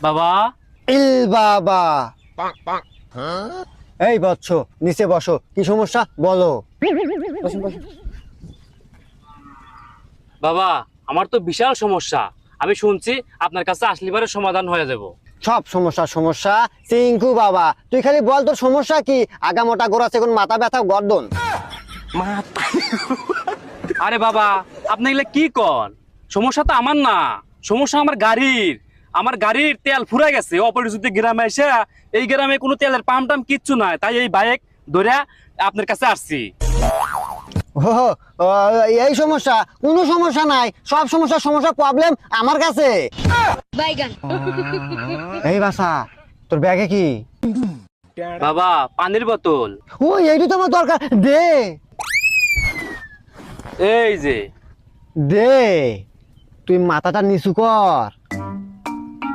বাবা। ইল বাবা। এই বৎস, নিচে বসো, কি সমস্যা বলো। বাবা, আমার তো বিশাল সমস্যা। আমি শুনছি আপনার কাছে আসলিবারে সমাধান হয়ে যাব। সব সমস্যা চিঙ্কু বাবা, তুই খালি বল তোর সমস্যা কি। আগা মোটা গোড়া সেগুন মাথা ব্যথা গর্দন। আরে বাবা, আপনি এগুলো কি কন? সমস্যা তো আমার না, সমস্যা আমার গাড়ির। আমার গাড়ির তেল ফুরে গেছে অপরিচিত গ্রামে এসে। এই গ্রামে কোনো তেলের পাম্প টাম কিচ্ছু নাই, তাই এই বাইক ধরে আপনার কাছে আসছি। ও, ও, এই সমস্যা? কোনো সমস্যা নাই, সব সমস্যা প্রবলেম আমার কাছে। বাইগান। এই বাসা, তোর ব্যাগে কি? বাবা, পানির বোতল। ও, এইটা তো আমার দরকার, দে এই যে। দে। তুই মাথাটা নিচু কর।